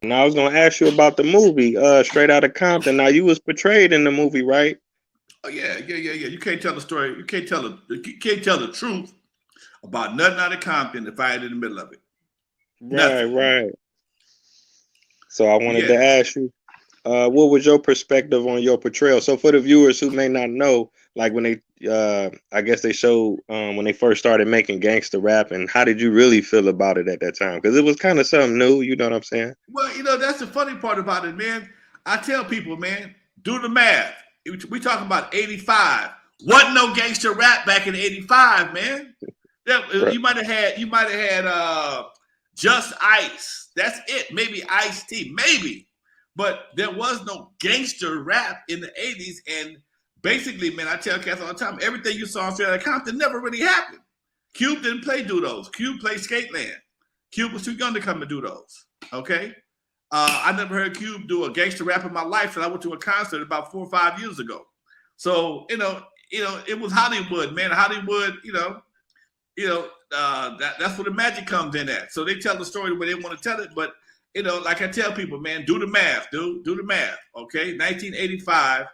Now I was gonna ask you about the movie, Straight Outta Compton. Now you was portrayed in the movie, right? Oh yeah. You can't tell the story. You can't tell the truth about nothing out of Compton if I ain't in the middle of it. Right, Nothing. right. So I But wanted yeah. to ask you, what was your perspective on your portrayal? So for the viewers who may not know, like when they, I guess they showed when they first started making gangster rap, and how did you really feel about it at that time? Because it was kind of something new. You know what I'm saying? Well, that's the funny part about it, man. I tell people, man, do the math. We talking about 85. Wasn't no gangster rap back in 85, man. Right. You might have had Just Ice. That's it. Maybe Ice T. Maybe. But there was no gangster rap in the 80s. And basically, man, I tell cats all the time, everything you saw on Straight Outta Compton never really happened. Cube didn't play do those. Cube played Skateland. Cube was too young to come and do those. Okay. I never heard Cube do a gangster rap in my life, and I went to a concert about 4 or 5 years ago. So it was Hollywood, man. Hollywood, that's where the magic comes in at. So they tell the story the way they want to tell it, but like I tell people, man, do the math, dude. Do the math. Okay, 1985.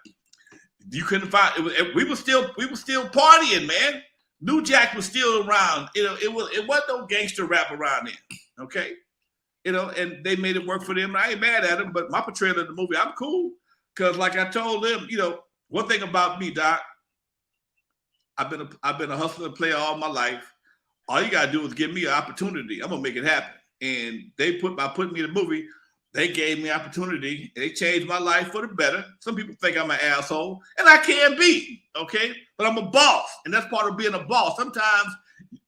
You couldn't find it. We were still partying, man. New Jack was still around. It wasn't no gangster rap around then. Okay. And they made it work for them. I ain't mad at them, but my portrayal of the movie, I'm cool. Because like I told them, one thing about me, Doc, I've been a hustler and player all my life. All you gotta do is give me an opportunity. I'm gonna make it happen. And by putting me in the movie, they gave me opportunity. They changed my life for the better. Some people think I'm an asshole, and I can be, okay? But I'm a boss, and that's part of being a boss. Sometimes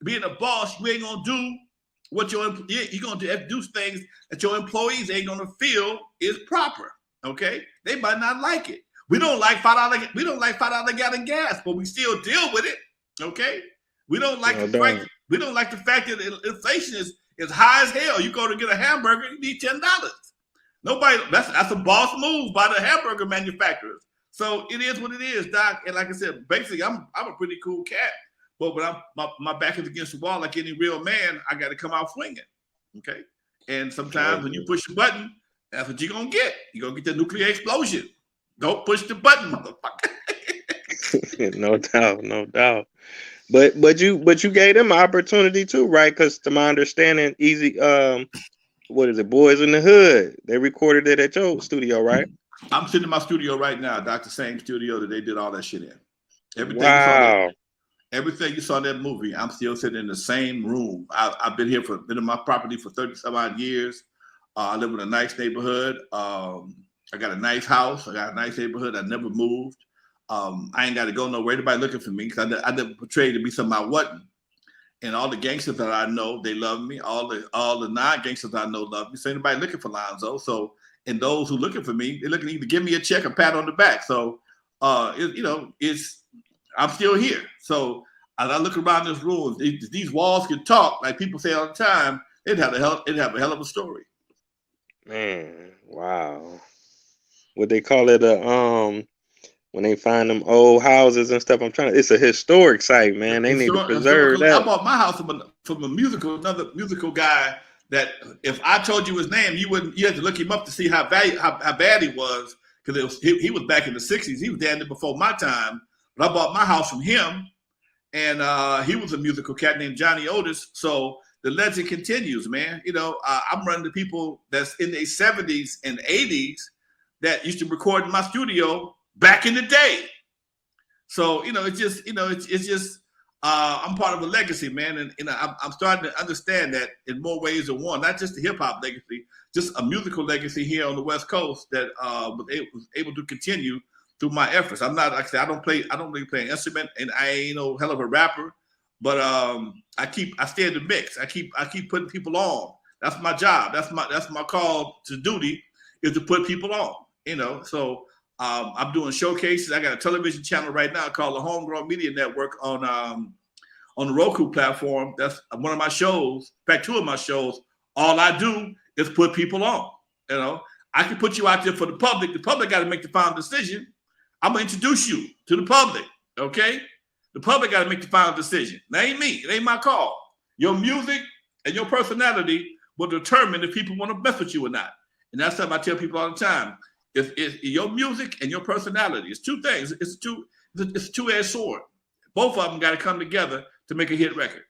being a boss, you ain't gonna do what you're gonna do things that your employees ain't gonna feel is proper. Okay, they might not like it. We don't like $5. We don't like $5 gallon gas, but we still deal with it. Okay, we don't like No the fact. doubt. We don't like the fact that inflation is high as hell. You go to get a hamburger, you need $10. Nobody. That's a boss move by the hamburger manufacturers. So it is what it is, Doc. And like I said, basically, I'm a pretty cool cat. But when my back is against the wall, like any real man, I got to come out swinging. Okay. And sometimes when you push the button, that's what you're gonna get. You're gonna get the nuclear explosion. Don't push the button, motherfucker. No doubt, no doubt. But you gave them an opportunity too, right? Because to my understanding, Easy what is it, Boys in the Hood? They recorded it at your studio, right? I'm sitting in my studio right now, Doc, the same studio that they did all that shit in. Everything you saw Wow. Everything you saw in that movie, I'm still sitting in the same room. I've been in my property for 30-some odd years. I live in a nice neighborhood. I got a nice house. I got a nice neighborhood. I never moved. I ain't got to go nowhere. Anybody looking for me because I never portrayed to be something I wasn't. And all the gangsters that I know, they love me. All the non-gangsters I know love me. So anybody looking for Alonzo. So and those who looking for me, they're looking to either give me a check or pat on the back. So I'm still here. So as I look around this room, these walls can talk, like people say all the time. It'd have a hell of a story. Man, wow. What they call it, when they find them old houses and stuff. It's a historic site, man. They need to preserve Historical. I that. bought my house from another musical guy. That if I told you his name, you wouldn't. You had to look him up to see how bad he was because he was back in the '60s. He was down there before my time. But I bought my house from him, and he was a musical cat named Johnny Otis. So the legend continues, man. I'm running to people that's in their 70s and 80s that used to record in my studio back in the day. So it's just I'm part of a legacy, man, and I'm starting to understand that in more ways than one. Not just a hip hop legacy, just a musical legacy here on the West Coast that was able to continue through my efforts. I'm not, like I said, I don't really play an instrument, and I ain't no hell of a rapper, but I stay in the mix. I keep putting people on. That's my job. That's my call to duty is to put people on. So I'm doing showcases. I got a television channel right now called the Homegrown Media Network on the Roku platform. That's one of my shows. In fact, two of my shows. All I do is put people on. I can put you out there for the public. The public got to make the final decision. I'm gonna introduce you to the public. Okay, the public got to make the final decision. That ain't me. It ain't my call. Your music and your personality will determine if people want to mess with you or not. And that's something I tell people all the time. If your music and your personality, it's two things. It's a two-edged sword. Both of them got to come together to make a hit record.